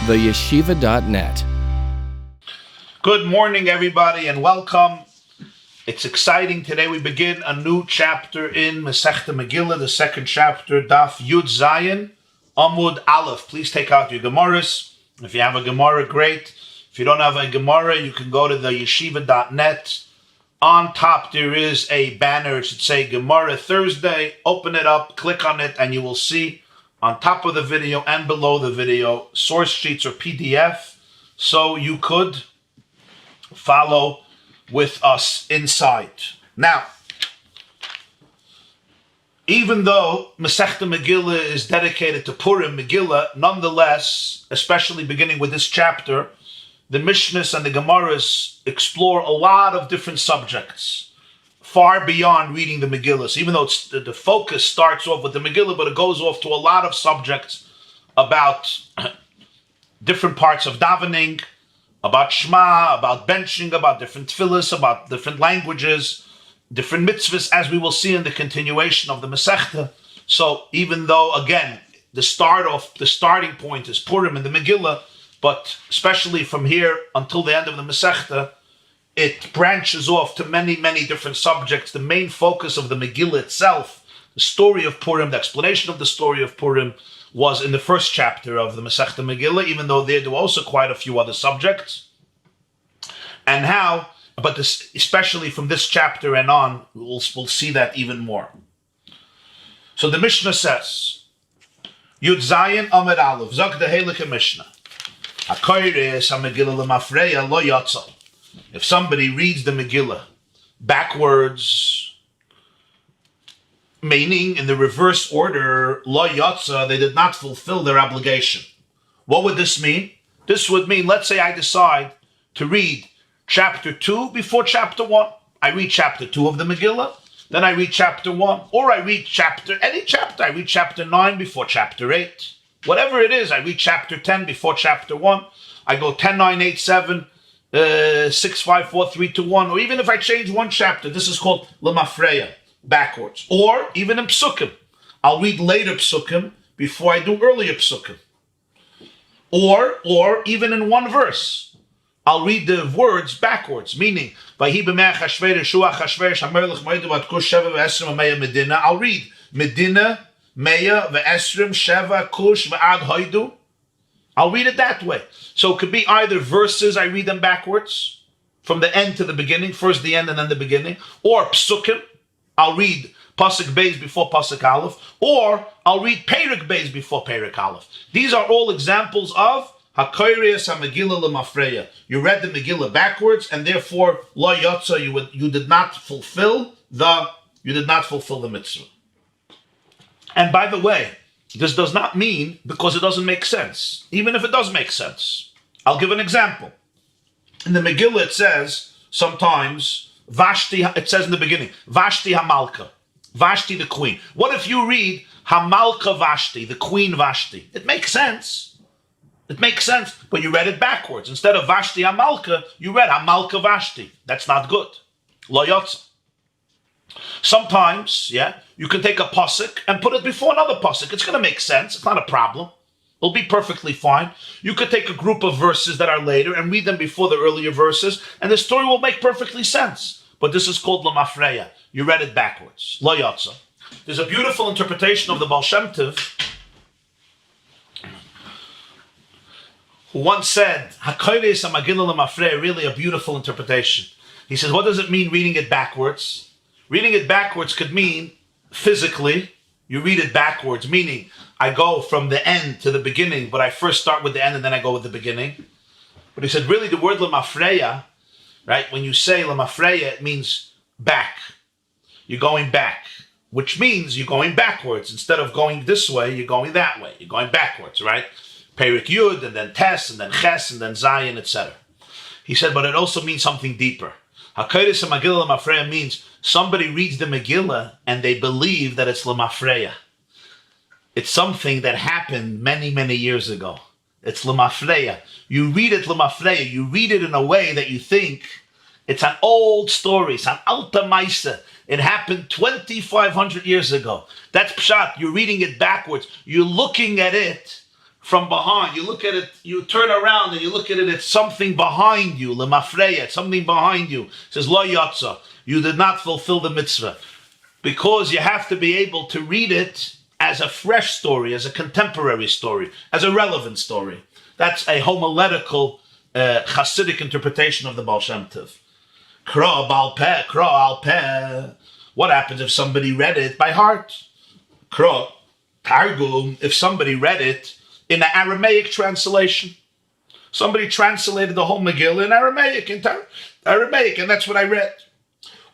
theyeshiva.net. Good morning, everybody, and welcome. It's exciting. Today we begin a new chapter in Masechta Megillah, the second chapter, Daf Yud Zayin, Amud Aleph. Please take out your Gemarahs. If you have a Gemarah, great. If you don't have a Gemarah, you can go to the yeshiva.net. On top, there is a banner. It should say Gemarah Thursday. Open it up, click on it, and you will see on top of the video and below the video source sheets or PDF, so you could follow with us inside. Now, even though Masechta Megillah is dedicated to Purim Megillah, nonetheless, especially beginning with this chapter, the Mishnahs and the Gemarahs explore a lot of different subjects, far beyond reading the Megillah. So even though the focus starts off with the Megillah, but it goes off to a lot of subjects about different parts of davening, about Shma, about benching, about different tefillas, about different languages, different mitzvahs, as we will see in the continuation of the Masechta. So even though, again, the starting point is Purim in the Megillah, but especially from here until the end of the Masechta, it branches off to many, many different subjects. The main focus of the Megillah itself, the story of Purim, the explanation of the story of Purim, was in the first chapter of the Masechta Megillah, even though there were also quite a few other subjects. And how, but this, especially from this chapter and on, we'll see that even more. So the Mishnah says, Yud Zayin Amud Aleph, Zok the Heilige Mishnah. If somebody reads the Megillah backwards, meaning in the reverse order, lo yatsa, they did not fulfill their obligation. What would this mean? This would mean, let's say I decide to read chapter 2 before chapter 1. I read chapter 2 of the Megillah, then I read chapter 1, or I read any chapter. I read chapter 9 before chapter 8. Whatever it is, I read chapter 10 before chapter 1. I go 10, 9, 8, 7, 6, 5, 4, 3, 2, 1. Or even if I change one chapter, this is called Lemafreya, backwards. Or even in Psukim. I'll read later Psukim before I do earlier Psukim. Or even in one verse, I'll read the words backwards, meaning, I'll read Medina, Meya, Ve'esrim, Sheva, Kush, Ve'ad, Hoidu. I'll read it that way. So it could be either verses, I read them backwards, from the end to the beginning, first the end and then the beginning, or Psukim, I'll read Pasuk Beis before Pasuk Aleph, or I'll read Perek Beis before Perek Aleph. These are all examples of HaKoyrias HaMegillah L'Mafreya. You read the Megillah backwards, and therefore, Lo Yotza, you did not fulfill the mitzvah. And by the way, this does not mean because it doesn't make sense, even if it does make sense. I'll give an example. In the Megillah it says, sometimes, Vashti, it says in the beginning, Vashti Hamalka, Vashti the queen. What if you read Hamalka Vashti, the queen Vashti? It makes sense. It makes sense, but you read it backwards. Instead of Vashti Hamalka, you read Hamalka Vashti. That's not good. Lo Yotza. Sometimes, you can take a pasuk and put it before another pasuk. It's going to make sense. It's not a problem. It'll be perfectly fine. You could take a group of verses that are later and read them before the earlier verses, and the story will make perfectly sense. But this is called Lemafreya. You read it backwards. Lo Yatza. There's a beautiful interpretation of the Baal Shem Tov, who once said, HaKoyres HaMegillah Lemafreya, really a beautiful interpretation. He says, what does it mean reading it backwards? Reading it backwards could mean, physically, you read it backwards, meaning I go from the end to the beginning, but I first start with the end and then I go with the beginning. But he said, really the word Lemafreya, right, when you say Lemafreya, it means back. You're going back, which means you're going backwards. Instead of going this way, you're going that way. You're going backwards, right? Perek Yud, and then Tes, and then Ches, and then Zayin, etc. He said, but it also means something deeper. HaKodesh HaMegillah Lemafreya means somebody reads the Megillah and they believe that it's Lemafreya. It's something that happened many, many years ago. It's Lemafreya. You read it Lemafreya. You read it in a way that you think it's an old story. It's an alta maisa. It happened 2,500 years ago. That's pshat. You're reading it backwards. You're looking at it from behind. You look at it, you turn around and you look at it, it's something behind you. Lemafreya, it's something behind you. It says, lo yatsa, you did not fulfill the mitzvah. Because you have to be able to read it as a fresh story, as a contemporary story, as a relevant story. That's a homiletical Hasidic interpretation of the Baal Shem Tov. Kra bal peh, kra al peh. What happens if somebody read it by heart? Kra, targum, if somebody read it in an Aramaic translation. Somebody translated the whole Megillah in Aramaic, and that's what I read.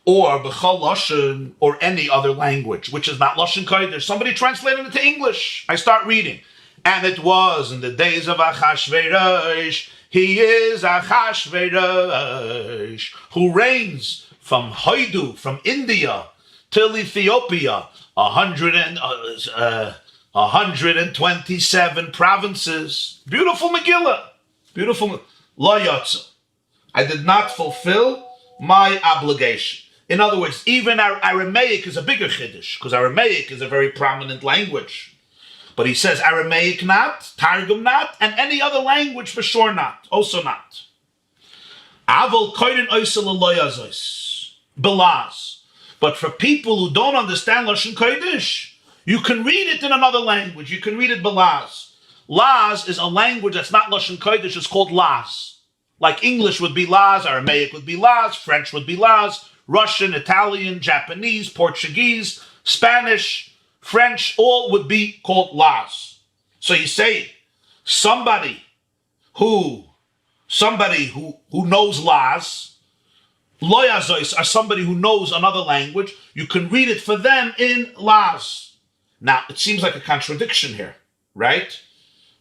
Or b'chol lashon, or any other language, which is not lashon kodesh. Somebody translated it to English. I start reading, and it was in the days of Achashverosh. He is Achashverosh, who reigns from Hoidu, from India till Ethiopia, 127 provinces. Beautiful Megillah, beautiful lo yatsa. I did not fulfill my obligation. In other words, even Aramaic is a bigger chiddush, because Aramaic is a very prominent language. But he says Aramaic not, Targum not, and any other language for sure not, also not. Aval koiden oisel loyazos, belaz. But for people who don't understand Lashon Kodesh, you can read it in another language. You can read it belaz. Laz is a language that's not Lashon Kodesh, it's called Laz. Like English would be Laz, Aramaic would be Laz, French would be Laz, Russian, Italian, Japanese, Portuguese, Spanish, French, all would be called Laz. So you say somebody who knows Laz, loyazois are somebody who knows another language, you can read it for them in Laz. Now, it seems like a contradiction here, right?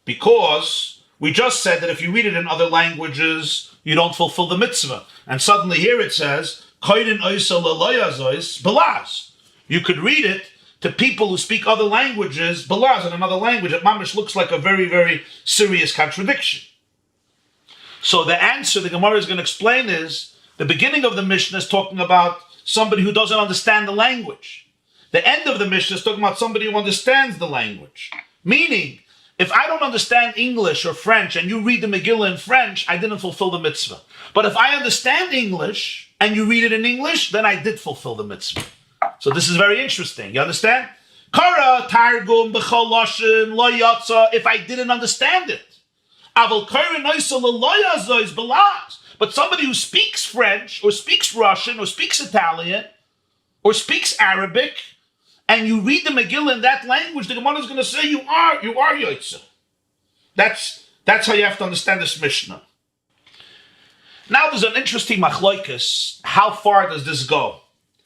Because we just said that if you read it in other languages, you don't fulfill the mitzvah. And suddenly here it says, you could read it to people who speak other languages, belaz in another language. It mamish looks like a very, very serious contradiction. So the answer the Gemarah is going to explain is, the beginning of the Mishnah is talking about somebody who doesn't understand the language. The end of the Mishnah is talking about somebody who understands the language. Meaning, if I don't understand English or French and you read the Megillah in French, I didn't fulfill the mitzvah. But if I understand English and you read it in English, then I did fulfill the mitzvah. So this is very interesting. You understand? Kara, Targum, B'chol Lashon, Lo Yatsa, if I didn't understand it. Aval Kara Noisa L'Loyazo is belaz. But somebody who speaks French, or speaks Russian, or speaks Italian, or speaks Arabic, and you read the Megillah in that language, the Gemarah is going to say you are Yotze. That's how you have to understand this Mishnah. Now there's an interesting machloikus. How far does this go?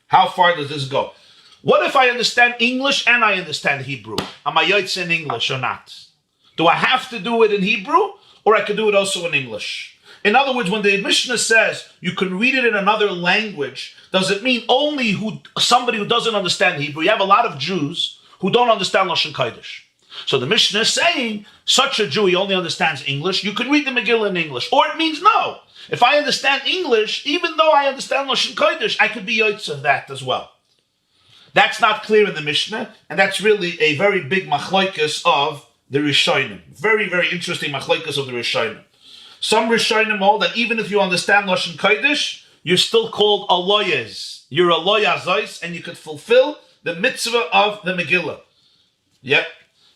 How far does this go? What if I understand English and I understand Hebrew? Am I Yotze in English or not? Do I have to do it in Hebrew, or I could do it also in English? In other words, when the Mishnah says you can read it in another language, does it mean only somebody who doesn't understand Hebrew? You have a lot of Jews who don't understand Lashon Kodesh. So the Mishnah is saying, such a Jew, he only understands English, you can read the Megillah in English. Or it means no. If I understand English, even though I understand Lashon Kodesh, I could be Yotze of that as well. That's not clear in the Mishnah, and that's really a very big machloikus of the Rishonim. Very, very interesting machloikus of the Rishonim. Some Rishonim hold that even if you understand Lashon Kodesh, you're still called a loyez. You're a loyazois, and you could fulfill the mitzvah of the Megillah. Yep.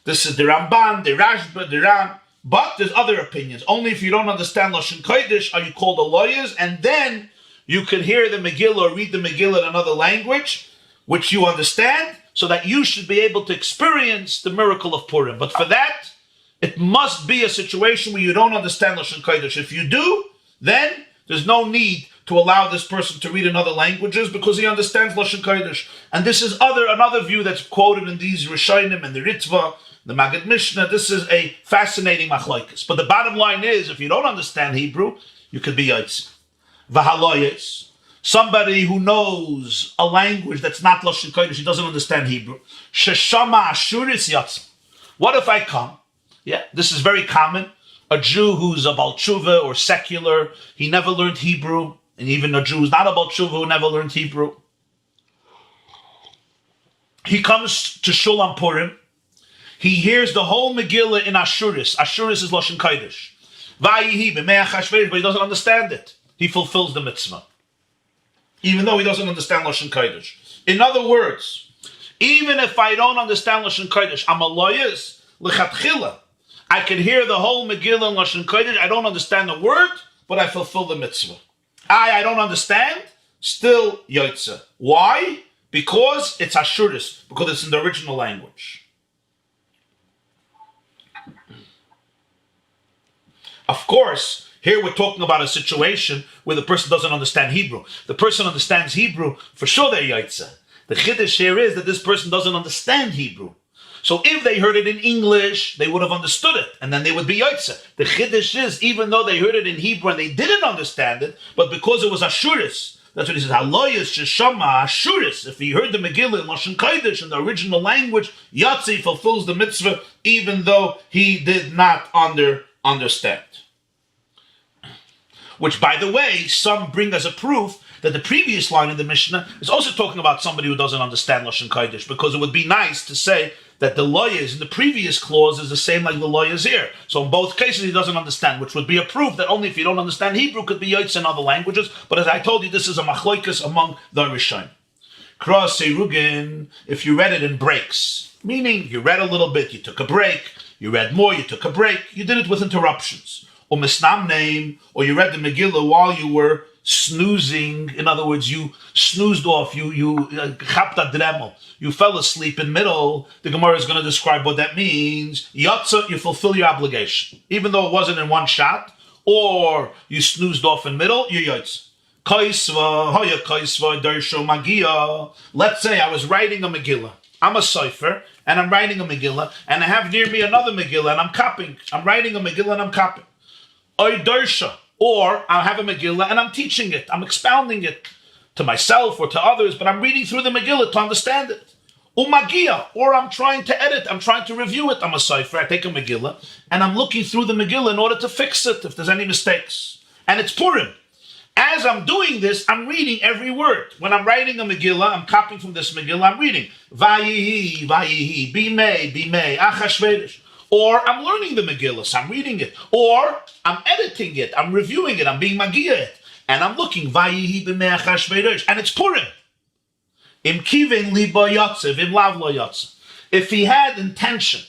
This is the Ramban, the Rashba, the Ram. But there's other opinions. Only if you don't understand Lashon Kodesh are you called a loyez, and then you can hear the Megillah or read the Megillah in another language, which you understand, so that you should be able to experience the miracle of Purim. But for that, it must be a situation where you don't understand Lashon Kodesh. If you do, then there's no need to allow this person to read in other languages because he understands Lashon Kodesh. And this is another view that's quoted in these Rishonim and the Ritva, the Maggid Mishnah. This is a fascinating machlokes. But the bottom line is, if you don't understand Hebrew, you could be Yotze. V'haloyes, somebody who knows a language that's not Lashon Kodesh, he doesn't understand Hebrew. Sheshama ashuris Yotze. What if I come? Yeah, this is very common. A Jew who's a Baal Tshuva or secular, he never learned Hebrew, and even a Jew who's not a Baal Tshuva who never learned Hebrew. He comes to Shul on Purim. He hears the whole Megillah in Ashuris. Ashuris is Lashon Kodesh. Vayihi b'mei Achashverosh, but he doesn't understand it. He fulfills the mitzvah, even though he doesn't understand Lashon Kodesh. In other words, even if I don't understand Lashon Kodesh, I'm a loyas lechatchila. I can hear the whole Megillah in Lashon Kodesh. I don't understand the word, but I fulfill the mitzvah. I don't understand, still yotze. Why? Because it's Ashuris, because it's in the original language. Of course, here we're talking about a situation where the person doesn't understand Hebrew. The person understands Hebrew, for sure they're yotze. The chiddush here is that this person doesn't understand Hebrew. So if they heard it in English, they would have understood it, and then they would be yotze. The chiddush is, even though they heard it in Hebrew and they didn't understand it, but because it was Ashuris, that's what he says, Haloyas Shema Ashuris. If he heard the Megillah in Lashon Kodesh in the original language, yotze fulfills the mitzvah, even though he did not understand. Which, by the way, some bring as a proof that the previous line in the Mishnah is also talking about somebody who doesn't understand Lashon Kodesh, because it would be nice to say that the lawyers in the previous clause is the same like the lawyers here. So in both cases he doesn't understand, which would be a proof that only if you don't understand Hebrew could be yotze in other languages. But as I told you, this is a machloikas among the Rishonim. Kras Seirugin, if you read it in breaks, meaning you read a little bit, you took a break, you read more, you took a break, you did it with interruptions. Or misnam name, or you read the Megillah while you were snoozing. In other words, you snoozed off, you chapta dremel, you fell asleep in middle. The Gemarah is going to describe what that means. Yotze, you fulfill your obligation, even though it wasn't in one shot, or you snoozed off in middle, you yotze. Kaisva, hoya kaisva, dersho magia. Let's say I was writing a Megillah. I'm a cipher, and I'm writing a Megillah, and I have near me another Megillah, and I'm copying. I'm writing a Megillah, and I'm copying. Or I have a Megillah and I'm teaching it. I'm expounding it to myself or to others, but I'm reading through the Megillah to understand it. Umagia, or I'm trying to edit, I'm trying to review it. I'm a cipher, I take a Megillah, and I'm looking through the Megillah in order to fix it if there's any mistakes. And it's Purim. As I'm doing this, I'm reading every word. When I'm writing a Megillah, I'm copying from this Megillah, I'm reading. Vayihi, vayihi, bimei, achashverosh. Or I'm learning the Megillah, so I'm reading it. Or I'm editing it, I'm reviewing it, I'm being magia it. And I'm looking, Vayihi b'mei Achashverosh, and it's Purim. Im kiven liba yotze, v'im lav lo yotze. If he had intention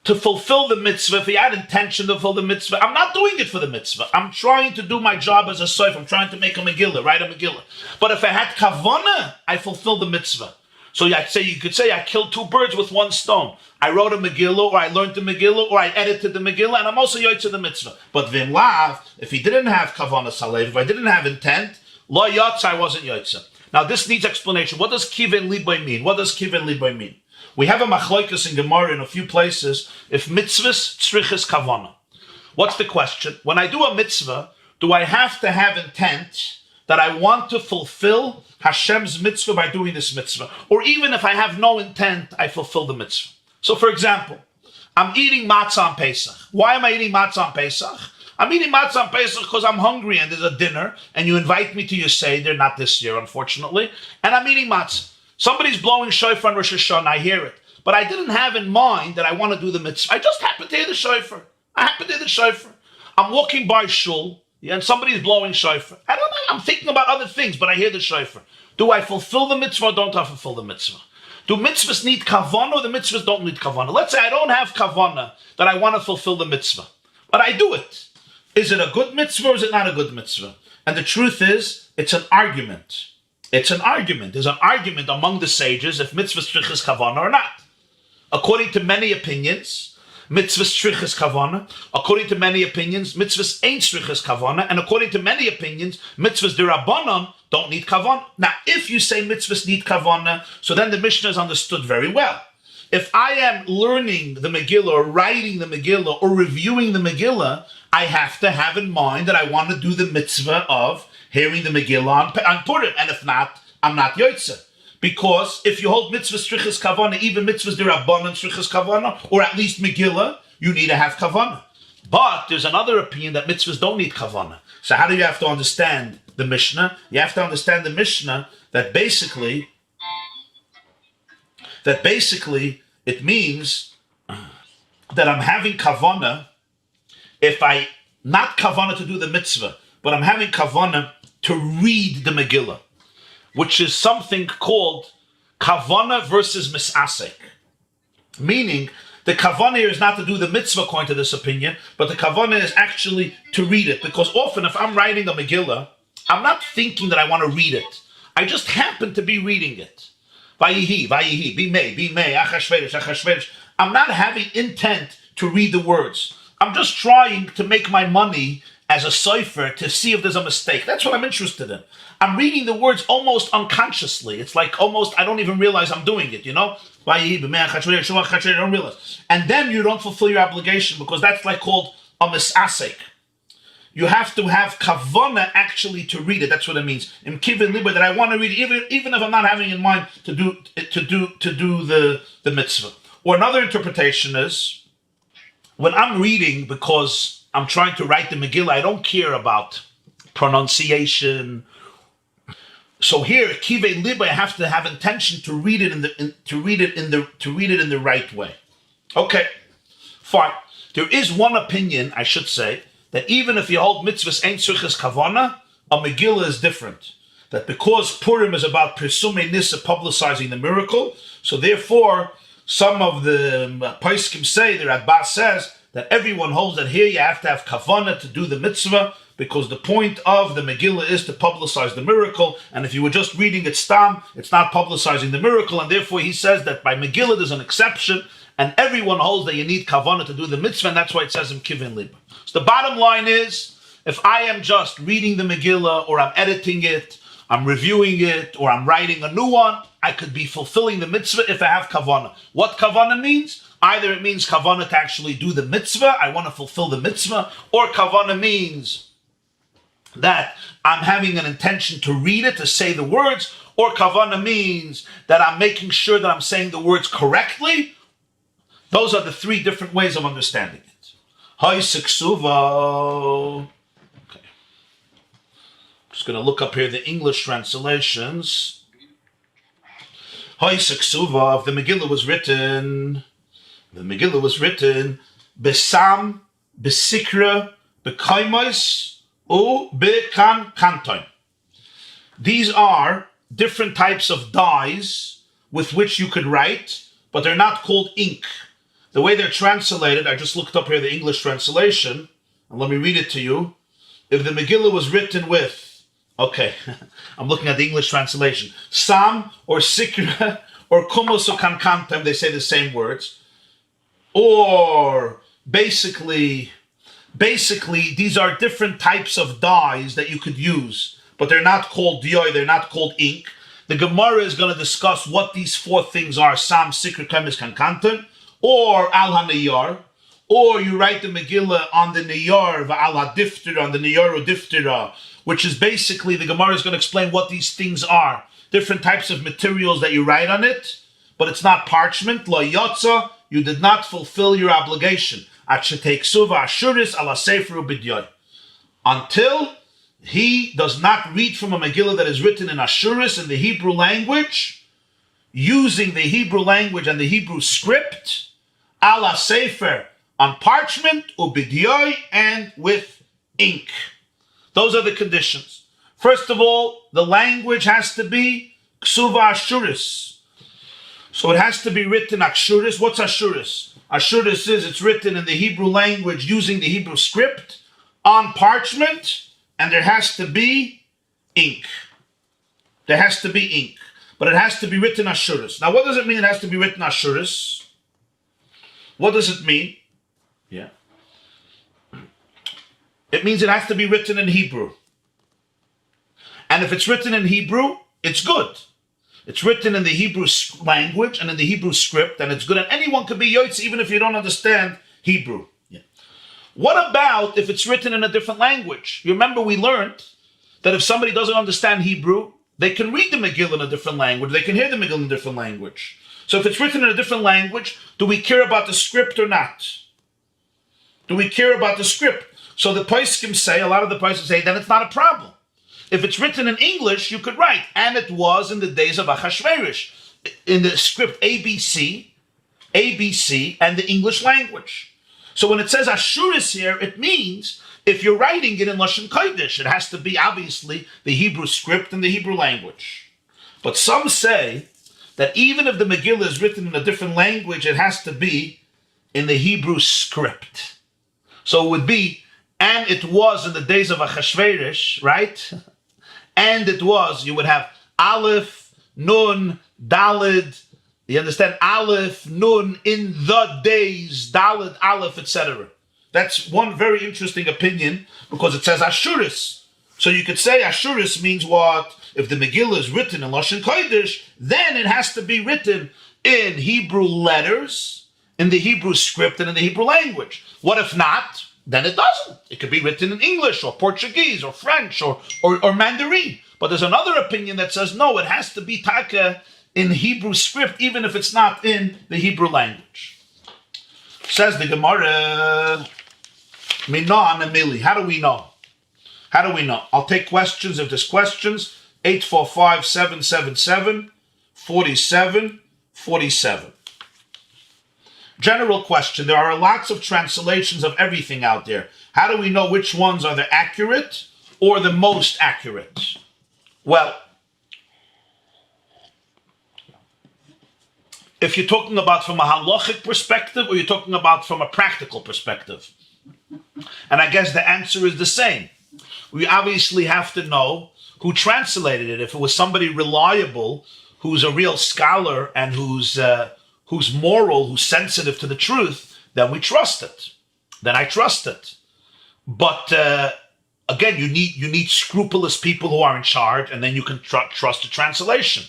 to fulfill the mitzvah, if he had intention to fulfill the mitzvah, I'm not doing it for the mitzvah. I'm trying to do my job as a soif. I'm trying to make a Megillah, write a Megillah. But if I had kavanah, I fulfill the mitzvah. So you could say I killed two birds with one stone. I wrote a Megillah, or I learned the Megillah, or I edited the Megillah, and I'm also yotze the mitzvah. But v'im lav, if he didn't have kavanah salev, if I didn't have intent, lo yotze, I wasn't yotze. Now this needs explanation. What does kiven liboy mean? What does kiven liboy mean? We have a machloikas in Gemarah in a few places. If mitzvahs tzrichas kavanah. What's the question? When I do a mitzvah, do I have to have intent that I want to fulfill Hashem's mitzvah by doing this mitzvah? Or even if I have no intent, I fulfill the mitzvah. So for example, I'm eating matzah on Pesach. Why am I eating matzah on Pesach? I'm eating matzah on Pesach because I'm hungry and there's a dinner and you invite me to your Seder, not this year unfortunately, and I'm eating matzah. Somebody's blowing shofar on Rosh Hashanah, I hear it. But I didn't have in mind that I want to do the mitzvah. I just happened to hear the shofar. I'm walking by shul, and somebody's blowing shofar. I don't know, I'm thinking about other things, but I hear the shofar. Do I fulfill the mitzvah or don't I fulfill the mitzvah? Do mitzvahs need kavanah or the mitzvahs don't need kavanah? Let's say I don't have kavanah that I want to fulfill the mitzvah, but I do it. Is it a good mitzvah or is it not a good mitzvah? And the truth is, it's an argument. It's an argument. There's an argument among the sages if mitzvahs tzrichas kavanah or not. According to many opinions, mitzvahs tzrichas kavanah. According to many opinions, mitzvahs ain't tzrichas kavanah. And according to many opinions, mitzvahs de Rabanan don't need kavanah. Now, if you say mitzvahs need kavanah, so then the Mishnah is understood very well. If I am learning the Megillah or writing the Megillah or reviewing the Megillah, I have to have in mind that I want to do the mitzvah of hearing the Megillah on Purim. And if not, I'm not yotze. Because if you hold mitzvahs strichas kavanah, even mitzvahs de Rabanan strichas kavanah, or at least Megillah, you need to have kavanah. But there's another opinion that mitzvahs don't need kavanah. So how do you have to understand the Mishnah? You have to understand the Mishnah that basically it means that I'm having kavana, if I, not kavana to do the mitzvah, but I'm having kavana to read the Megillah, which is something called kavana versus misasek. Meaning, the kavana here is not to do the mitzvah according to this opinion, but the kavana is actually to read it. Because often if I'm writing a Megillah, I'm not thinking that I want to read it. I just happen to be reading it. Vayihi, vayihi, bimei, achashverosh, achashverosh. I'm not having intent to read the words. I'm just trying to make my money as a cipher to see if there's a mistake. That's what I'm interested in. I'm reading the words almost unconsciously. It's like almost, I don't even realize I'm doing it, you know? I don't realize. And then you don't fulfill your obligation because that's like called a misasek. You have to have kavana actually to read it. That's what it means. In kivin liber, that I want to read it, even if I'm not having in mind to do the mitzvah. Or another interpretation is, when I'm reading because I'm trying to write the Megillah, I don't care about pronunciation. So here, kivei liber, I have to have intention to read it to read it in the right way. Okay, fine. There is one opinion, I should say, that even if you hold mitzvahs ein tzrichas kavana, a Megillah is different. That because Purim is about Persume Nissa, publicizing the miracle, so therefore some of the Paiskim say, the Rabbi says, that everyone holds that here you have to have kavana to do the mitzvah, because the point of the Megillah is to publicize the miracle, and if you were just reading it stam, it's not publicizing the miracle, and therefore he says that by Megillah there's an exception, and everyone holds that you need kavana to do the mitzvah, and that's why it says in kivin liber. So the bottom line is, if I am just reading the Megillah, or I'm editing it, I'm reviewing it, or I'm writing a new one, I could be fulfilling the mitzvah if I have kavana. What kavana means? Either it means kavana to actually do the mitzvah, I want to fulfill the mitzvah, or kavana means that I'm having an intention to read it, to say the words, or kavana means that I'm making sure that I'm saying the words correctly. Those are the three different ways of understanding it. Hay siksuva. Okay. Just going to look up here the English translations. Hay siksuva. If the Megillah was written, besam, besikra, bekaimais, u bekan kantoin. These are different types of dyes with which you could write, but they're not called ink. The way they're translated, I just looked up here the English translation, and let me read it to you. If the Megillah was written with, okay, I'm looking at the English translation, sam or sikra or kumos or kankantem, they say the same words. Or basically, these are different types of dyes that you could use, but they're not called dioy, they're not called ink. The Gemarah is going to discuss what these four things are: sam, sikra, kemis, kankantem, or al haniyar, or you write the Megillah on the niyar, al hadiftira, on the niyar or diftira, which is basically, the Gemarah is going to explain what these things are. Different types of materials that you write on it, but it's not parchment. Lo yotza, you did not fulfill your obligation. Until he does not read from a Megillah that is written in Ashuris, in the Hebrew language, using the Hebrew language and the Hebrew script, ala sefer, on parchment, ubidyoy, and with ink. Those are the conditions. First of all, the language has to be ksuva Ashuris. So it has to be written Ashuris. What's Ashuris? Ashuris is it's written in the Hebrew language using the Hebrew script on parchment, and there has to be ink. There has to be ink. But it has to be written Ashuris. Now, what does it mean it has to be written Ashuris? What does it mean? Yeah. It means it has to be written in Hebrew. And if it's written in Hebrew, it's good. It's written in the Hebrew language and in the Hebrew script, and it's good. And anyone can be yoitz even if you don't understand Hebrew. Yeah. What about if it's written in a different language? You remember we learned that if somebody doesn't understand Hebrew, they can read the Megillah in a different language. They can hear the Megillah in a different language. So if it's written in a different language, do we care about the script or not? Do we care about the script? So the Paiskim say, a lot of the Paiskim say, then it's not a problem. If it's written in English, you could write, and it was in the days of Achashverosh. In the script ABC, ABC, and the English language. So when it says Ashuris here, it means if you're writing it in Lashon Kodesh, it has to be obviously the Hebrew script and the Hebrew language. But some say that even if the Megillah is written in a different language, it has to be in the Hebrew script. So it would be, and it was in the days of Achashverosh, right? And it was, you would have Aleph, Nun, Dalid, you understand? Aleph, Nun, in the days, Dalid, Aleph, etc. That's one very interesting opinion because it says Ashuris. So you could say Ashuris means what? If the Megillah is written in Lashon Kodesh, then it has to be written in Hebrew letters, in the Hebrew script, and in the Hebrew language. What if not? Then it doesn't. It could be written in English or Portuguese or French or Mandarin. But there's another opinion that says no, it has to be taka in Hebrew script, even if it's not in the Hebrew language. Says the Gemarah, Minan and Mili. How do we know? How do we know? I'll take questions if there's questions. 845-777-4747. General question. There are lots of translations of everything out there. How do we know which ones are the accurate or the most accurate? Well, if you're talking about from a halachic perspective or you're talking about from a practical perspective. And I guess the answer is the same. We obviously have to know who translated it. If it was somebody reliable, who's a real scholar and who's moral, who's sensitive to the truth, then we trust it. Then I trust it. But again, you need scrupulous people who are in charge, and then you can trust the translation.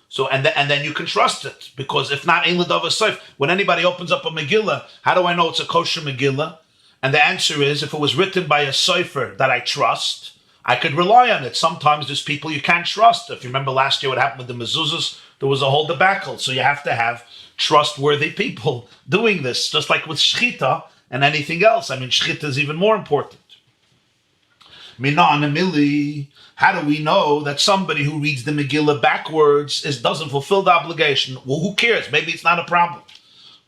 So and then you can trust it, because if not, ein l'davar sof. When anybody opens up a Megillah, how do I know it's a kosher Megillah? And the answer is, if it was written by a sofer that I trust, I could rely on it. Sometimes there's people you can't trust. If you remember last year what happened with the mezuzahs, there was a whole debacle. So you have to have trustworthy people doing this, just like with shchita and anything else. I mean, shchita is even more important. Minan Emili, how do we know that somebody who reads the Megillah backwards doesn't fulfill the obligation? Well, who cares? Maybe it's not a problem.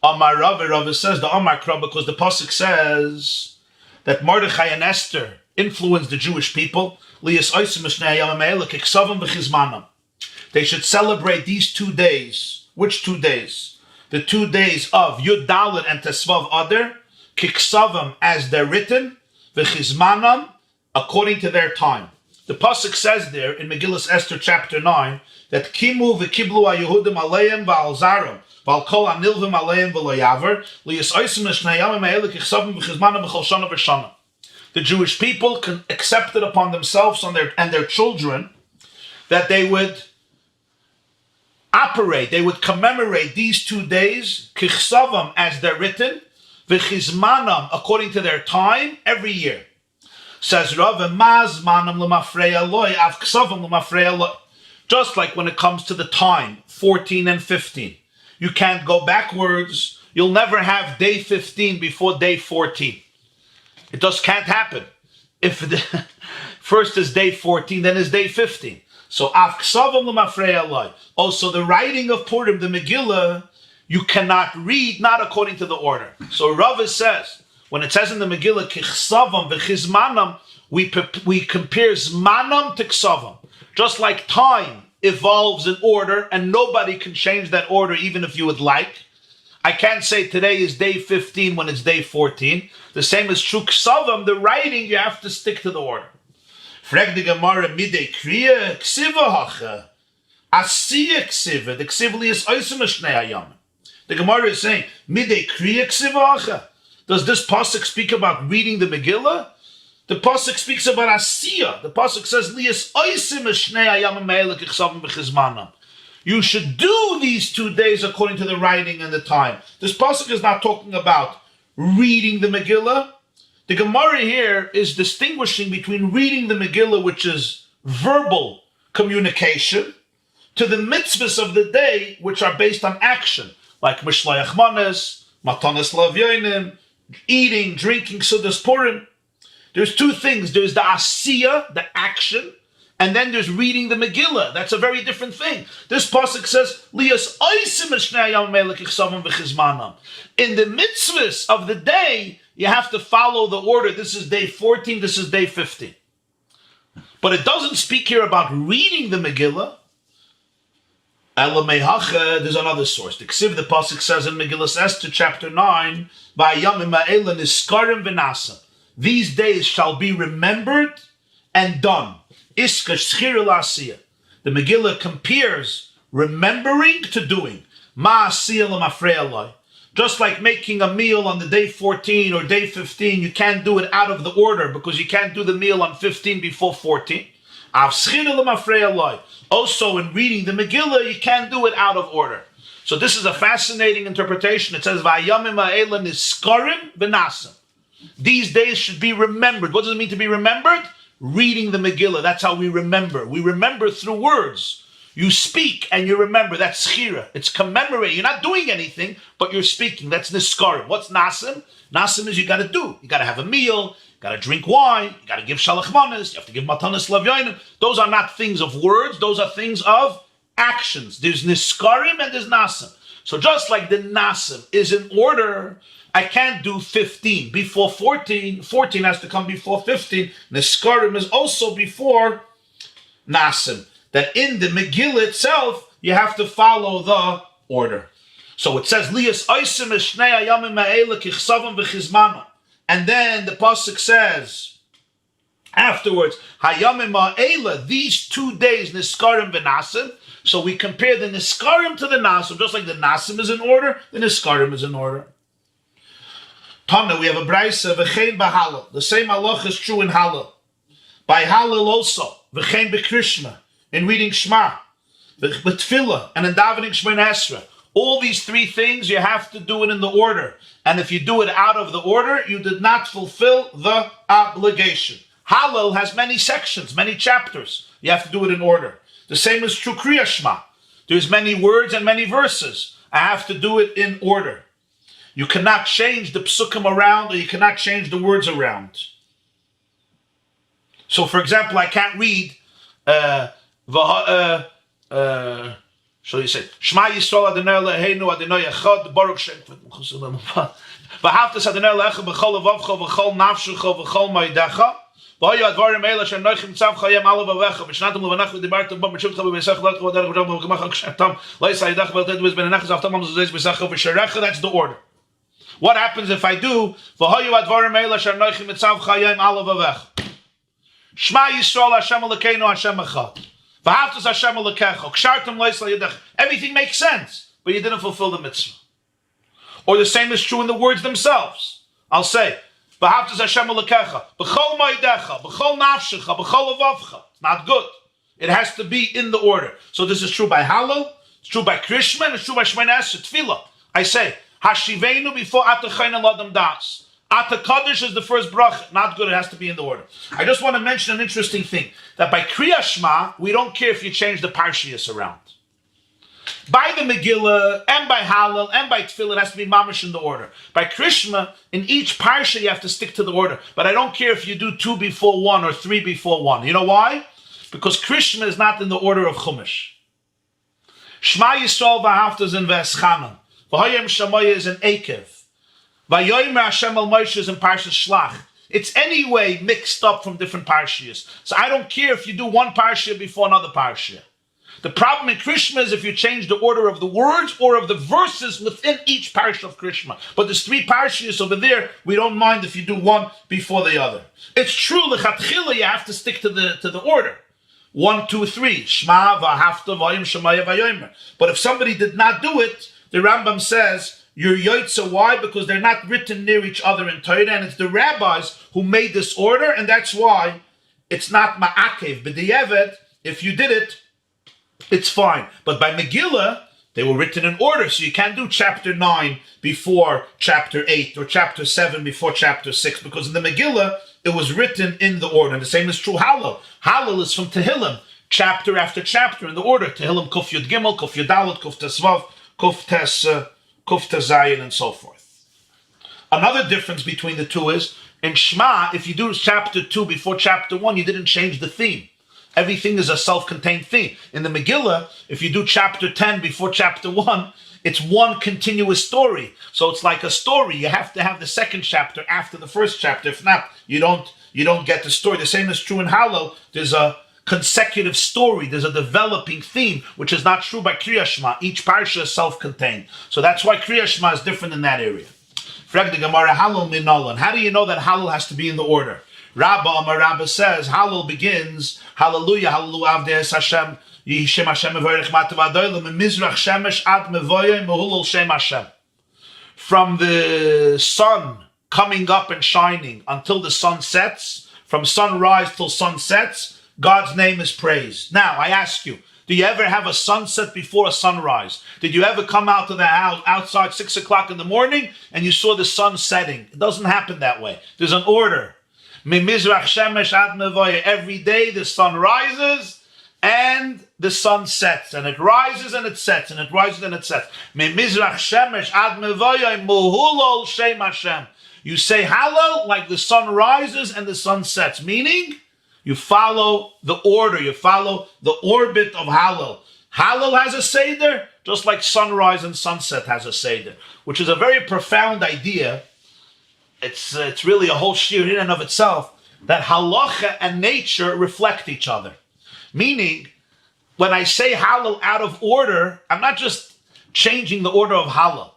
Amar Rabbi says the Amar Krab, because the pasuk says that Mordechai and Esther influenced the Jewish people. They should celebrate these 2 days. Which 2 days? The 2 days of Yud Dalet and Tesvav Adar, Kiksavim as they're written, v'chizmanam according to their time. The pasuk says there in Megillah Esther chapter 9 that Kimu v'kiblu ha-Yehudim aleim v'al-zarim v'al kol ha-nilvim aleim v'lo-yaver li'yis'oisim l'shnei ha'ele kiksavim v'chizmanam b'chol shana v'shana. The Jewish people accepted upon themselves and their children that they would operate, they would commemorate these 2 days, kichsavam as they're written, v'chizmanam according to their time, every year. Says Rav, mazmanam l'mafreya loy, av ksavam l'mafreya loy. Just like when it comes to the time, 14 and 15. You can't go backwards. You'll never have day 15 before day 14. It just can't happen. If the first is day 14, then is day 15. So also the writing of Purim, the Megillah, you cannot read not according to the order. So Rav says, when it says in the Megillah, Kichsavam v'chizmanam, we compare zmanam to ksavam. Just like time evolves in order, and nobody can change that order even if you would like. I can't say today is day 15 when it's day 14. The same is true ksavam, the writing, you have to stick to the order. Frag the Gemarah midei kriya ksiva hacha. Asiya ksiva. The ksiva li is oisem shnei hayam. The Gemarah is saying, midei kriya ksiva hacha. Does this pasuk speak about reading the Megillah? The pasuk speaks about asiya. The pasuk says, li is oisem shnei hayam me'ele kichsavim b'chizmanam. You should do these 2 days according to the writing and the time. This pasuk is not talking about reading the Megillah. The Gemarah here is distinguishing between reading the Megillah, which is verbal communication, to the mitzvahs of the day, which are based on action, like Mishlayach Manes, Matanas Lavyonim, eating, drinking, Sudas Purim. There's 2 things. There's the Asiya, the action, And then there's reading the Megillah. That's a very different thing. This pasuk says, "Lias oisim eshnei hayamim haele kichsavam v'chizmanam." In the mitzvahs of the day, you have to follow the order. This is day 14, this is day 15. But it doesn't speak here about reading the Megillah. There's another source. The pasuk says in Megillah Esther chapter 9, "V'hayamim haele niskarim v'nasam." These days shall be remembered and done. Iska shchira la'asiyah. The Megillah compares remembering to doing. Ma'asiyah l'mafrei alai. Just like making a meal on the day 14 or day 15, you can't do it out of the order because you can't do the meal on 15 before 14. Also, in reading the Megillah, you can't do it out of order. So this is a fascinating interpretation. It says, "V'hayamim ha'ele niskarim v'nasim." These days should be remembered. What does it mean to be remembered? Reading the Megillah. That's how we remember. We remember through words. You speak and you remember. That's schira. It's commemorating. You're not doing anything, but you're speaking. That's niskarim. What's nasim? Nasim is you got to do. You got to have a meal. You got to drink wine. You got to give shalach manas. You have to give matanas lavyonim. Those are not things of words. Those are things of actions. There's niskarim and there's nasim. So just like the nasim is in order, I can't do 15 before 14. 14 has to come before 15. Niskarim is also before nasim. That in the Megillah itself, you have to follow the order. So it says, "Lias oisim eshnei hayamim haele kichsavam v'chizmanam." And then the pasuk says, afterwards, "Hayamim haele," these 2 days, niskarim v'nasim. So we compare the niskarim to the nasim. Just like the nasim is in order, the niskarim is in order. Tana, we have a brayse, v'chein b'Hallel. The same halach is true in Hallel. By Hallel also, v'chein b'Krishma. In reading Shma, with Tefillah, and in davening Shema Esra. All these 3 things, you have to do it in the order. And if you do it out of the order, you did not fulfill the obligation. Hallel has many sections, many chapters. You have to do it in order. The same is true Kriya Shema. There's many words and many verses. I have to do it in order. You cannot change the psukim around, or you cannot change the words around. So, for example, I can't read shall you say Shma Yisrael Adonai Eloheinu Adonai Echad Baruch Shem V'havtas Adonai Elohecha B'chol Levavcha V'chol Nafshecha V'chol Ma'odecha V'hayu Advarim Eila She'anochim Tzav Chayim Alav Avecha V'shnatam Levanach V'dibartam B'm V'shuvcha V'besach V'lach V'darach V'darach V'gamach V'shatam L'Yisai Yidach V'ltedu V'zbenenachas Avtam V'zez V'sacha V'sharecha. That's the order. What happens if I do V'hayu Advarim Eila She'anochim Tzav Chayim Alav Avecha Shma Yisrael Hashem Elokeinu Hashem Echad Everything makes sense, but you didn't fulfill the mitzvah. Or the same is true in the words themselves. I'll say, it's not good. It has to be in the order. So this is true by Hallel, it's true by Krishma, and it's true by Shema Esra, Tefillah. I say, Hashivenu before Atachayna Ladam Das. Ata Kaddish is the first bracha. Not good, it has to be in the order. I just want to mention an interesting thing. That by Kriya Shema, we don't care if you change the Parshias around. By the Megillah, and by Hallel, and by Tefillah, it has to be mamash in the order. By Krishma, in each Parsha, you have to stick to the order. But I don't care if you do 2 before 1 or 3 before 1. You know why? Because Krishma is not in the order of Chumash. Shema Yisrael v'ahavta is in V'eschanam. V'hoyem Shamoya is in Ekev. Vayomer Hashem al Moshe is in Parshas Shlach. It's anyway mixed up from different parshas. So I don't care if you do one parsha before another parsha. The problem in Krishma is if you change the order of the words or of the verses within each parsha of Krishma. But there's 3 parshas over there. We don't mind if you do one before the other. It's true, lechatchila, you have to stick to the order. 1, 2, 3. Shema v'ahavta v'ayim shemaya v'ayomer. But if somebody did not do it, the Rambam says, you're yotza. Why? Because they're not written near each other in Torah, and it's the rabbis who made this order, and that's why it's not ma'akev. But the Yevet, if you did it, it's fine. But by Megillah, they were written in order, so you can't do chapter 9 before chapter 8, or chapter 7 before chapter 6, because in the Megillah, it was written in the order. And the same is true Hallel. Hallel is from Tehillim, chapter after chapter in the order. Tehillim Kuf Yud Gimel, Kuf Yud Dalet, Kuf Tes Vav, Kuf Tes Zayin, and so forth. Another difference between the two is, in Shema, if you do chapter 2 before chapter 1, you didn't change the theme. Everything is a self-contained thing. In the Megillah, if you do chapter 10 before chapter 1, it's one continuous story. So it's like a story. You have to have the second chapter after the first chapter. If not, you don't get the story. The same is true in Hallel. There's a consecutive story. There's a developing theme, which is not true by Kriya Shma. Each parsha is self-contained. So that's why Kriya Shma is different in that area. Frag the Gemarah, Hallel minolan. How do you know that Hallel has to be in the order? Rabbi says, Hallel begins, Hallelujah, Hallelujah, Avdes Hashem, Yishem Hashem, Mevorech Matav Adoylem, Mizrach Shemesh Ad Mevoyim, Mehulul Shem Hashem. From the sun coming up and shining until the sun sets, from sunrise till sun sets, God's name is praised. Now, I ask you, do you ever have a sunset before a sunrise? Did you ever come out to the house outside 6 o'clock in the morning and you saw the sun setting? It doesn't happen that way. There's an order. Every day the sun rises and the sun sets, and it rises and it sets, and it rises and it sets. You say Hallel like the sun rises and the sun sets, meaning you follow the order, you follow the orbit of Hallel. Hallel has a Seder, just like sunrise and sunset has a Seder, which is a very profound idea. It's really a whole shiur in and of itself, that halacha and nature reflect each other. Meaning, when I say Hallel out of order, I'm not just changing the order of Hallel.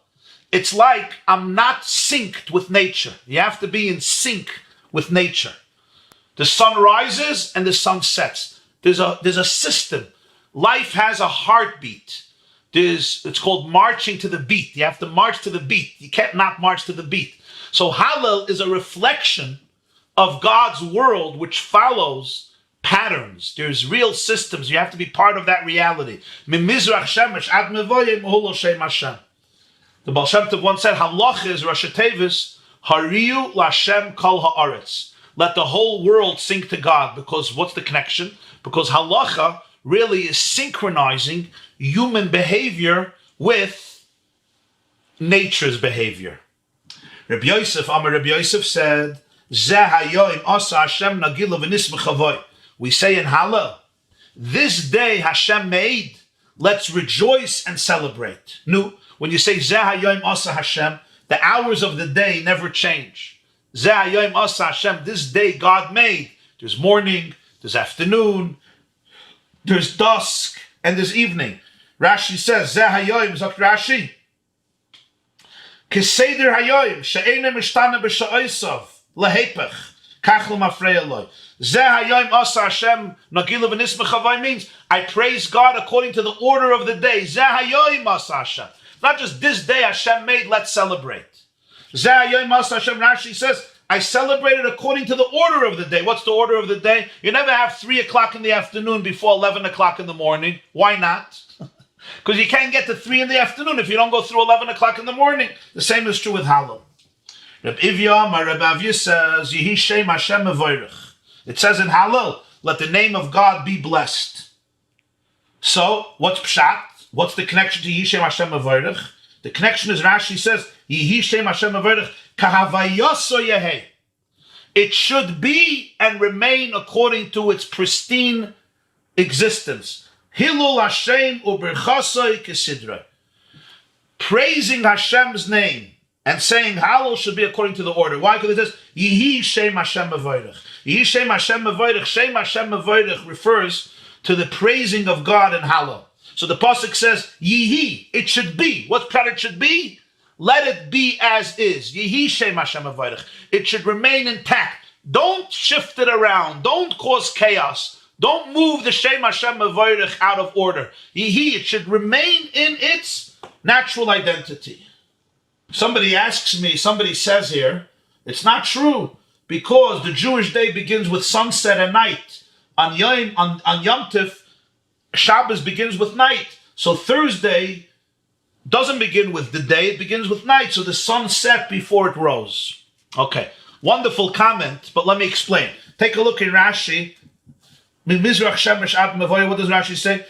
It's like I'm not synced with nature. You have to be in sync with nature. The sun rises and the sun sets. There's a system. Life has a heartbeat. It's called marching to the beat. You have to march to the beat. You can't not march to the beat. So Hallel is a reflection of God's world, which follows patterns. There's real systems. You have to be part of that reality. The Baal Shem Tov once said, Halacha is Rashi Tevis, Hariyu Lashem Kol Haaretz. Let the whole world sing to God. Because what's the connection? Because halacha really is synchronizing human behavior with nature's behavior. Rabbi Yosef said, Zeh hayoim asa Hashem Megillah v'nismech avoy. We say in Hallel, this day Hashem made, let's rejoice and celebrate. No, when you say Zeh hayoim asa Hashem, the hours of the day never change. Zeh hayoim asa Hashem, this day God made. There's morning, there's afternoon, there's dusk, and there's evening. Rashi says, Zeh hayoim, Zok Rashi, Keseder hayoim, she'enem ishtana b'sha'osav, lehepech, kach l'mafreya loy. Zeh hayoim asa Hashem Megillah v'nismech avoy means I praise God according to the order of the day. Zeh hayoim asa Hashem. Not just this day Hashem made, let's celebrate. Zeh hayoim asa Hashem, Rashi says, I celebrated according to the order of the day. What's the order of the day? You never have 3 o'clock in the afternoon before 11 o'clock in the morning. Why not? Because you can't get to 3 in the afternoon if you don't go through 11 o'clock in the morning. The same is true with Hallel. Rabbi Avia says, Yehi Shem Hashem Mevorech. It says in Hallel, let the name of God be blessed. So, what's Pshat? What's the connection to Yehi Shem Hashem Mevorech? The connection is, Rashi says, Yehi Shem Hashem Mevorech kahavayoso yehi. It should be and remain according to its pristine existence. Hilul Hashem uberchasoi kesidra. Praising Hashem's name and saying Hallel should be according to the order. Why? Because it says Yehi Shem Hashem Mevorech. Yehi Shem Hashem Mevorech. Shem Hashem Mevorech refers to the praising of God in Hallel. So the pasuk says Yehi. It should be. What prat it should be? Let it be as is. Yehi Shem Hashem Mevorech. It should remain intact. Don't shift it around. Don't cause chaos. Don't move the Shem Hashem Mevorech out of order. Yehi, it should remain in its natural identity. Somebody asks me, somebody says here, it's not true because the Jewish day begins with sunset and night. On Yom Tif, Shabbos begins with night. So Thursday doesn't begin with the day, it begins with night. So the sun set before it rose. Okay, wonderful comment, but let me explain. Take a look in Rashi. What does Rashi say?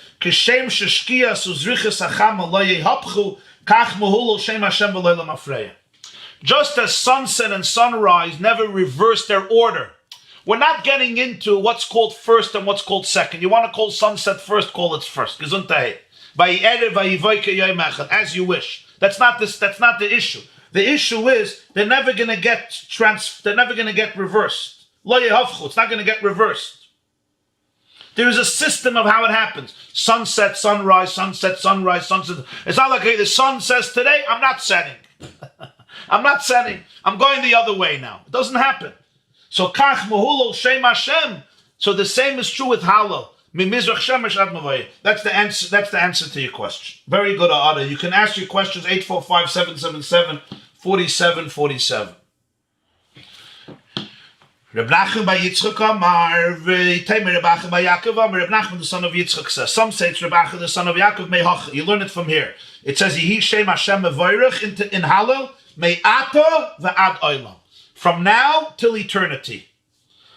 Just as sunset and sunrise never reverse their order. We're not getting into what's called first and what's called second. You want to call sunset first, call it first. Gesundheit. As you wish. That's not the issue. The issue is they're never going to get reversed. It's not going to get reversed. There is a system of how it happens. Sunset, sunrise, sunset, sunrise, sunset. It's not like, okay, the sun says today, I'm not setting. I'm not setting. I'm going the other way now. It doesn't happen. So kach mahulol shem Hashem. So the same is true with Hallel. That's the answer. That's the answer to your question. Very good, Ada. You can ask your questions 845-777-4747. Reb Nachman by Yitzchak Amar, Reb Nachman the son of Yitzchak says. Some say it's Reb Nachman the son of Yaakov Mehach. You learn it from here. It says Yehi Shem Hashem Mevorach in Hallel Me'ata ve'ad Olam. From now till eternity.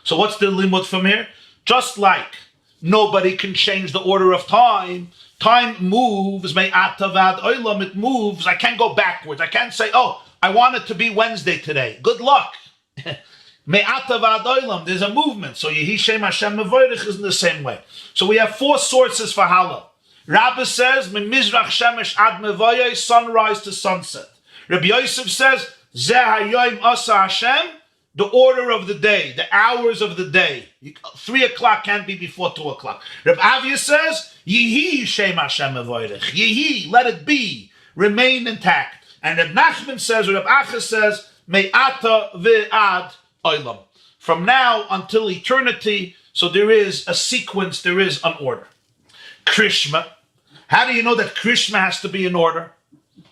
So what's the limud from here? Just like nobody can change the order of time. Time moves. Me'ata ve'ad Olam. It moves. I can't go backwards. I can't say, oh, I want it to be Wednesday today. Good luck. Me'ata v'ad olam, there's a movement. So Yehi Shem Hashem Mevorach is in the same way. So we have four sources for Hallel. Rabbi says, Mimizrach Shemesh ad Mevoyai, sunrise to sunset. Rabbi Yosef says, Zeh hayoim asa Hashem, the order of the day, the hours of the day. 3 o'clock can't be before 2 o'clock. Rabbi Avia says, Yehi Shem Hashem Mevorach. Yehi, let it be, remain intact. And Rabbi Nachman says, or Rabbi Acha says, Me'ata v'ad Olam. From now until eternity, so there is a sequence, there is an order. Krishma. How do you know that Krishma has to be in order?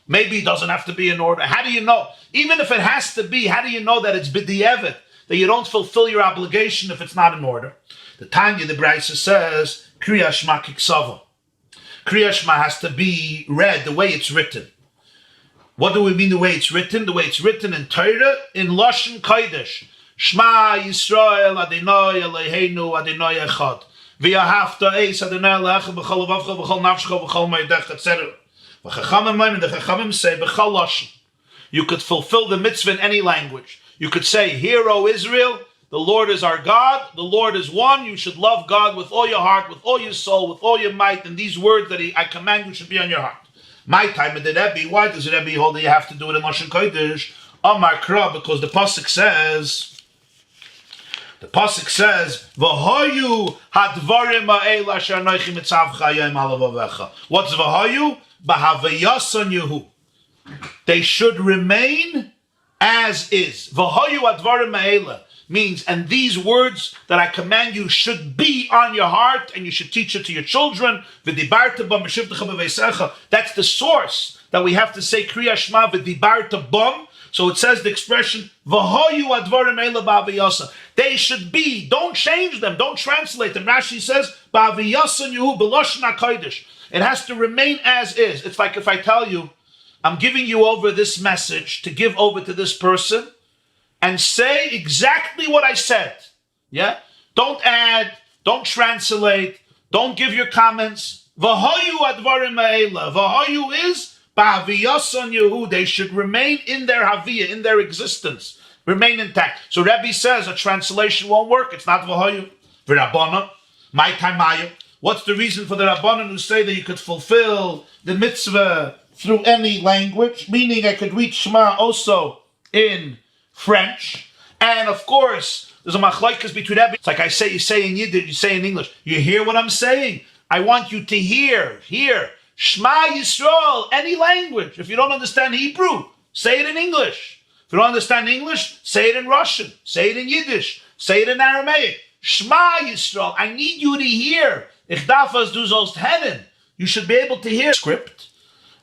Maybe it doesn't have to be in order. How do you know? Even if it has to be, how do you know that it's b'di'evet, that you don't fulfill your obligation if it's not in order? The Tanya, the Brisa says, Kriya Shma kiksava. Kriya Shma has to be read the way it's written. What do we mean the way it's written? The way it's written in Torah, in Lashon Kodesh. Shma Yisrael Adonai Eloheinu Adonai Echad. V'yahavta eis Adonai Elohecha b'chol levavcha b'chol nafshcha b'chol meidecha, etc. The Chachamim say b'chol lashon. You could fulfill the mitzvah in any language. You could say, "Hear, O Israel, the Lord is our God. The Lord is one. You should love God with all your heart, with all your soul, with all your might." And these words that I command you should be on your heart. My time at the Rebbi. Why does the Rebbi hold that you have to do it in Lashon Kodesh? Amar Kra, because the pasuk says. V'hoyu hadvarim ha'ela asher anochi mitzavcha hayom alav avecha. What's v'hoyu? B'havayasan Yehu. They should remain as is. V'hoyu hadvarim ha'ela means, and these words that I command you should be on your heart, and you should teach it to your children. V'dibarta bam v'shivtecha b'veisecha. That's the source that we have to say Kriya Shma v'dibarta bam. So it says the expression, V'hoyu advarim eila ba'aviyasa. They should be, don't change them, don't translate them. Rashi says, Ba'aviyasa yuhu b'lashon HaKodesh. It has to remain as is. It's like if I tell you, I'm giving you over this message to give over to this person, and say exactly what I said. Yeah? Don't add, don't translate, don't give your comments. V'hoyu advarim eila. V'hoyu is, Ba'aviyasan Yehu, they should remain in their haviyah, in their existence, remain intact. So Rebbi says a translation won't work. It's not v'hoyu. V'Rabanan, my taimayu. What's the reason for the Rabbanan who say that you could fulfill the mitzvah through any language? Meaning I could read Shema also in French. And of course, there's a machlokes between Rebbi. It's like I say, you say in Yiddish, you say in English. You hear what I'm saying? I want you to hear. Shema Yisrael, any language. If you don't understand Hebrew, say it in English. If you don't understand English, say it in Russian. Say it in Yiddish. Say it in Aramaic. Shema Yisrael, I need you to hear. Ich darf es du sollst hören. You should be able to hear script.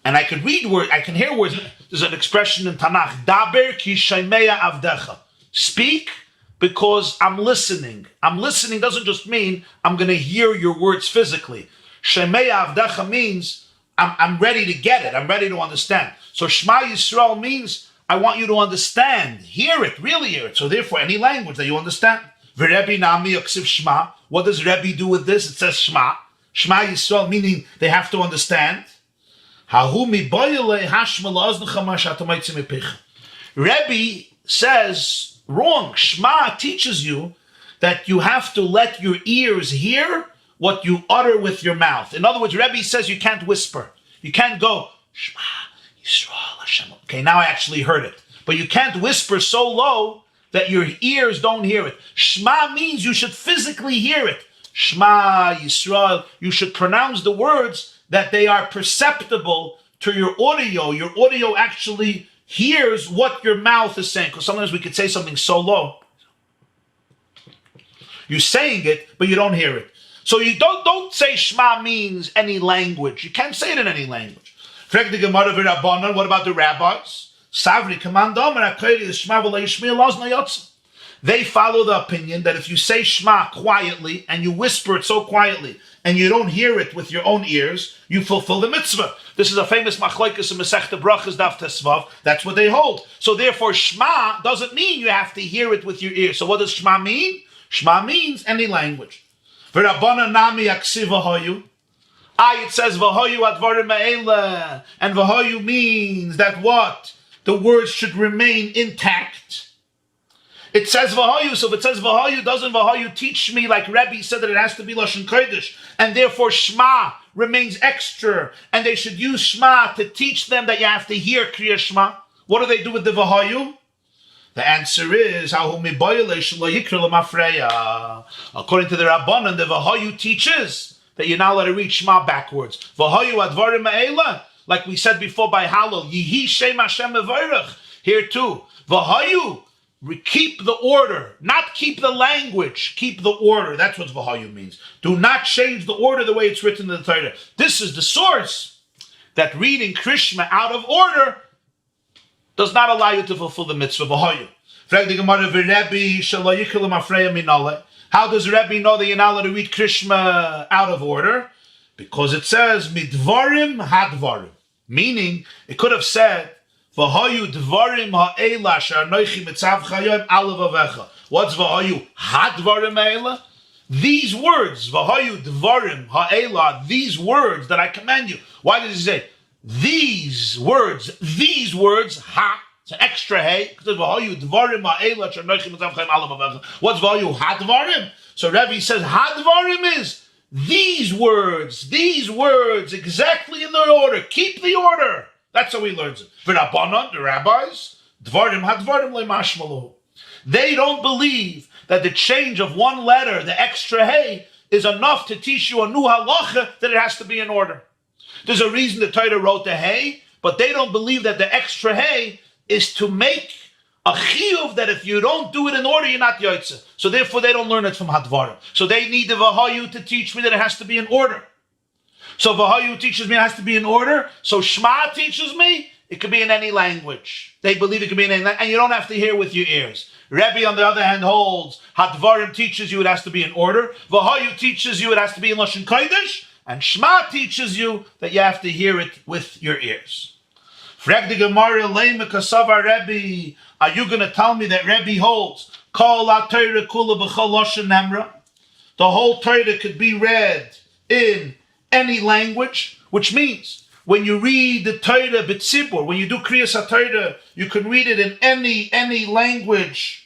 And I can read words, I can hear words. There's an expression in Tanakh. Daber ki shaimeya avdecha. Speak because I'm listening. I'm listening doesn't just mean I'm going to hear your words physically. Shaimeya avdecha means I'm ready to get it. I'm ready to understand. So Shema Yisrael means I want you to understand. Hear it, really hear it. So therefore, any language that you understand. V'Rebbi nami yaksiv Shema. What does Rebbi do with this? It says Shema. Shema Yisrael, meaning they have to understand. Rebbi says, wrong. Shema teaches you that you have to let your ears hear what you utter with your mouth. In other words, Rebbe says you can't whisper. You can't go, Shema, Yisrael, Hashem. Okay, now I actually heard it. But you can't whisper so low that your ears don't hear it. Shema means you should physically hear it. Shema, Yisrael. You should pronounce the words that they are perceptible to your audio. Your audio actually hears what your mouth is saying. Because sometimes we could say something so low. You're saying it, but you don't hear it. So you don't say Shema means any language. You can't say it in any language. What about the rabbis? They follow the opinion that if you say Shema quietly and you whisper it so quietly and you don't hear it with your own ears, you fulfill the mitzvah. This is a famous machlokes in Masechta Brachas Daf Tesvav. That's what they hold. So therefore, Shema doesn't mean you have to hear it with your ears. So what does Shema mean? Shema means any language. It says v'hoyu advarim ha'ela, and v'hoyu means that what? The words should remain intact. It says v'hoyu, so if it says v'hoyu, doesn't v'hoyu teach me, like Rebbi said, that it has to be Lashon Kodesh, and therefore Shema remains extra, and they should use Shema to teach them that you have to hear Kriya Shema. What do they do with the v'hoyu? The answer is, according to the Rabanan, the v'hoyu teaches that you're not allowed to read Shema backwards. V'hoyu advarim ha'ela, like we said before by Hallel, Yihi Shem Hashem Mevorach. Here too, v'hoyu, keep the order, not keep the language, keep the order. That's what v'hoyu means. Do not change the order the way it's written in the Torah. This is the source that reading Krishma out of order does not allow you to fulfill the mitzvah v'hoyu. How does Rebbi know that you're not allowed to read Krishma out of order? Because it says midvarim hadvarim, meaning it could have said v'hoyu dvarim ha'ela she'anochi mitzav chayim alav avecha. What's v'hoyu hadvarim ha'ela? These words, v'hoyu dvarim ha'ela, these words that I command you. Why does he say these words, ha, it's an extra hey, because v'hoyu dvarim ha'ela she'anochi mitzav chayim alav avecha. What's v'hoyu hadvarim? So Rebbi says hadvarim is these words, exactly in the order. Keep the order. That's how he learns it. For Rabanan, the rabbis, dvarim hadvarim le'mashmalu. They don't believe that the change of one letter, the extra hey, is enough to teach you a new halacha that it has to be in order. There's a reason the Torah wrote the hey, but they don't believe that the extra hey is to make a chiyuv that if you don't do it in order, you're not yotze. So therefore, they don't learn it from hadvarim. So they need the v'hoyu to teach me that it has to be in order. So v'hoyu teaches me it has to be in order. So Shema teaches me it could be in any language. They believe it could be in any language, and you don't have to hear with your ears. Rebbi, on the other hand, holds hadvarim teaches you it has to be in order. V'hoyu teaches you it has to be in Lashon Kodesh, and Shema teaches you that you have to hear it with your ears. Frag the Gemarah leime kasavar Rebbi. Are you going to tell me that Rebbi holds kol ha-Torah kula b'chol lashon nemra? The whole Torah could be read in any language, which means when you read the Torah b'tzibur, when you do kriyas ha-Torah, you can read it in any language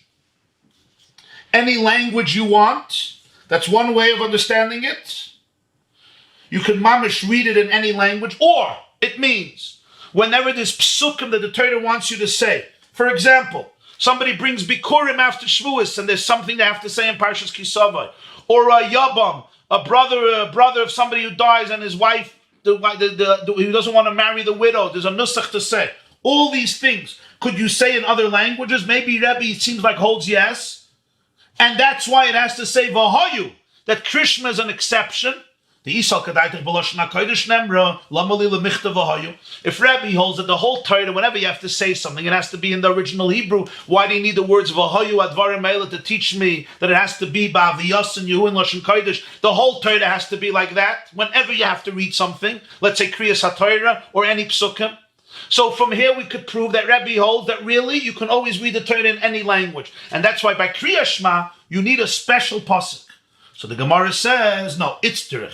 you want. That's one way of understanding it. You can mamish read it in any language, or it means whenever there's psukim that the Torah wants you to say. For example, somebody brings bikurim after Shavuos, and there's something they have to say in Parshas Kisavai. Or a yabam, a brother of somebody who dies, and his wife, he doesn't want to marry the widow. There's a nusach to say. All these things, could you say in other languages? Maybe Rebbi, it seems like, holds yes. And that's why it has to say v'hoyu, that Krishma is an exception. If Rebbi holds that the whole Torah, whenever you have to say something, it has to be in the original Hebrew, why do you need the words v'hoyu advarim ha'ela to teach me that it has to be ba'aviyas and yehu in Lashon Kodesh? The whole Torah has to be like that. Whenever you have to read something, let's say kriyas ha-Torah or any psukim. So from here we could prove that Rebbi holds that really you can always read the Torah in any language. And that's why by Kriya Shema, you need a special pasuk. So the Gemarah says, no, it's derech.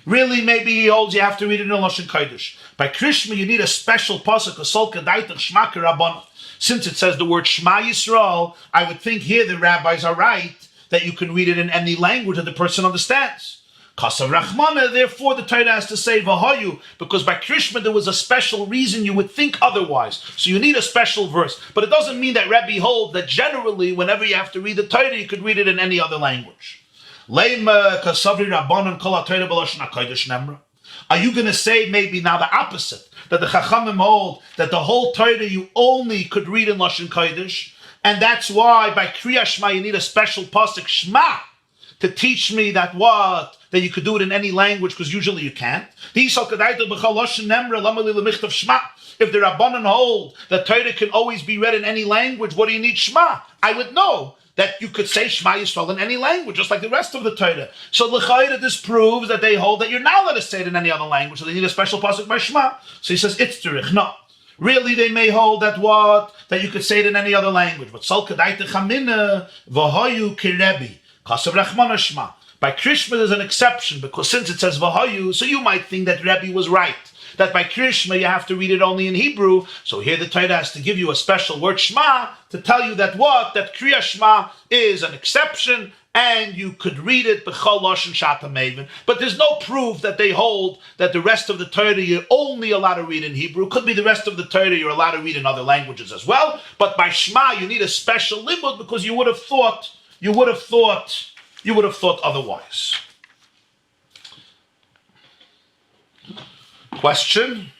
Really, maybe he holds you have to read it in Lashon Kodesh. By Krishma, you need a special pasuk, a sol kedaitach Shema Rabanan. Since it says the word Shema Yisrael, I would think here the rabbis are right that you can read it in any language that the person understands. Kasav Rachmana, therefore the Torah has to say Vahayu, because by Krishma there was a special reason you would think otherwise. So you need a special verse. But it doesn't mean that Rebbi holds that generally whenever you have to read the Torah, you could read it in any other language. Leima Kasavri Rabanan Kol HaTorah B'Lashon HaKodesh Nemra. Are you going to say maybe now the opposite, that the Chachamim hold that the whole Torah you only could read in Lashon Kodesh, and that's why by Kriya Shma you need a special pasuk Shma to teach me that that you could do it in any language, because usually you can't. If the Rabanan hold that Torah can always be read in any language, what do you need Shema? I would know that you could say Shema Yisrael in any language, just like the rest of the Torah. So l'chayra, this proves that they hold that you're not allowed to say it in any other language, so they need a special pasuk by Shema. So he says, it's terich. No. Really, they may hold that that you could say it in any other language. But Sol Kadaita Chamina, Vahayu Kirebi, Kasav Rachmana Shema. By Krishma, there's an exception, because since it says Vahayu, so you might think that Rebbi was right, that by Krishma you have to read it only in Hebrew. So here the Torah has to give you a special word Shema to tell you that that Kriya Shema is an exception, and you could read it b'chol lashon shata mevin. But there's no proof that they hold that the rest of the Torah you're only allowed to read in Hebrew. Could be the rest of the Torah you're allowed to read in other languages as well. But by Shema you need a special limud, because you would have thought otherwise. Question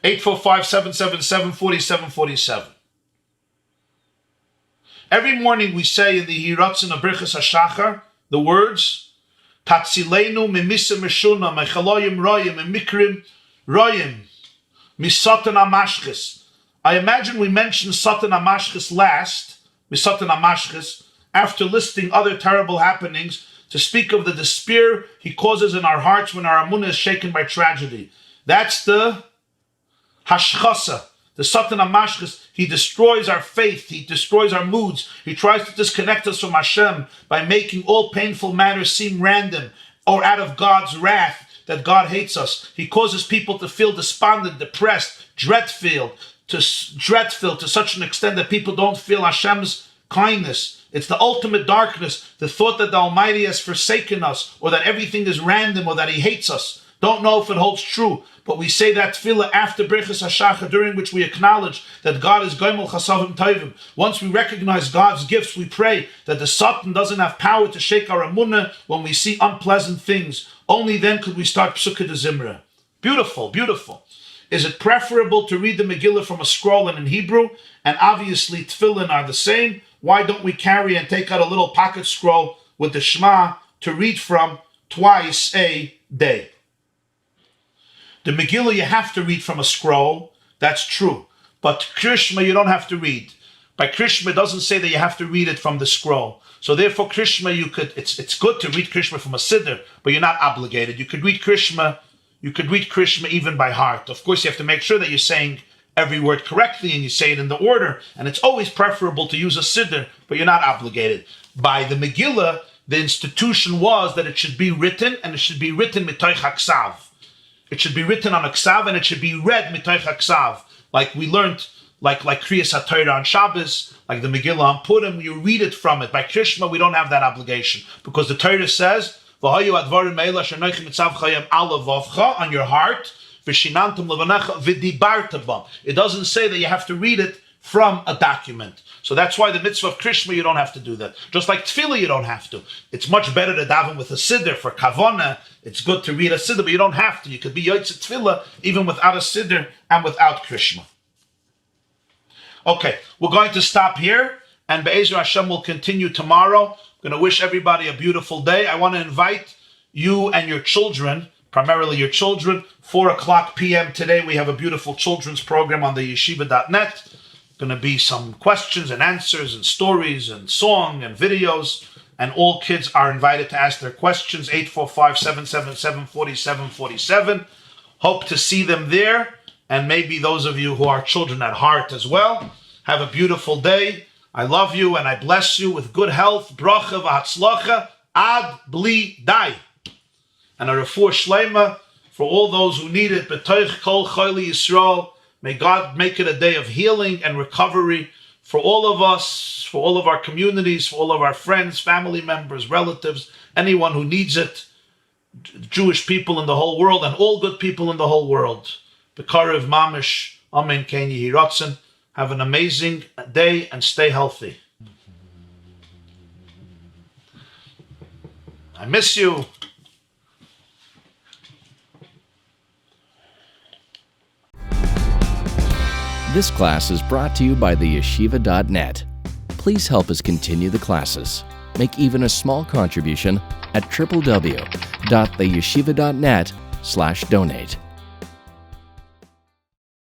845-777-4747. Every morning we say in the Hiratzin of Birchas HaShachar the words Tatzilenu mimisa meshuna mechaloyim royim mikrim royim misatan amashchis. I imagine we mentioned Satan amashchis last, misatan amashchis, after listing other terrible happenings, to speak of the despair he causes in our hearts when our amunah is shaken by tragedy. That's the hashchasa, the Satan HaMashchis. He destroys our faith, he destroys our moods, he tries to disconnect us from Hashem by making all painful matters seem random or out of God's wrath, that God hates us. He causes people to feel despondent, depressed, dread-filled to such an extent that people don't feel Hashem's kindness. It's the ultimate darkness, the thought that the Almighty has forsaken us, or that everything is random, or that He hates us. Don't know if it holds true, but we say that tefillah after Birchas HaShachar, during which we acknowledge that God is Goimel Chasavim Tovim. Once we recognize God's gifts, we pray that the Satan doesn't have power to shake our amunah when we see unpleasant things. Only then could we start Psukkah de Zimra. Beautiful, beautiful. Is it preferable to read the Megillah from a scroll and in Hebrew? And obviously tefillin are the same. Why don't we carry and take out a little pocket scroll with the Shema to read from twice a day? The Megillah you have to read from a scroll, that's true. But Krishma you don't have to read. By Krishma it doesn't say that you have to read it from the scroll. So therefore Krishma it's good to read Krishma from a siddur, but you're not obligated. You could read Krishma even by heart. Of course you have to make sure that you're saying every word correctly and you say it in the order, and it's always preferable to use a siddur, but you're not obligated. By the Megillah, the institution was that it should be written, and it should be written mitoich haksav. It should be written on a ksav, and it should be read mitoich haksav, like we learned, like Kriyas HaTorah on Shabbos, like the Megillah on Purim. You read it from it. By Krishma, we don't have that obligation, because the Torah says, "V'hayu advarim me'ela shenoichem mitzav chayim ala vavcha," on your heart. It doesn't say that you have to read it from a document. So that's why the mitzvah of Krishma, you don't have to do that. Just like tefillah, you don't have to. It's much better to daven with a siddur for kavana. It's good to read a siddur, but you don't have to. You could be yotze tefillah even without a siddur and without Krishma. Okay, we're going to stop here, and Be'ezer Hashem will continue tomorrow. I'm going to wish everybody a beautiful day. I want to invite you and your children, primarily your children, 4:00 p.m. today. We have a beautiful children's program on the yeshiva.net. Going to be some questions and answers and stories and song and videos. And all kids are invited to ask their questions. 845-777-4747. Hope to see them there. And maybe those of you who are children at heart as well. Have a beautiful day. I love you and I bless you with good health. Bracha v'hatzlacha ad bli dai. And a refuah shleima for all those who need it. B'toich kol chayli Yisrael. May God make it a day of healing and recovery for all of us, for all of our communities, for all of our friends, family members, relatives, anyone who needs it, Jewish people in the whole world, and all good people in the whole world. B'karev mamish, amen, ken yehi ratzon. Have an amazing day and stay healthy. I miss you. This class is brought to you by theyeshiva.net. Please help us continue the classes. Make even a small contribution at www.theyeshiva.net/donate.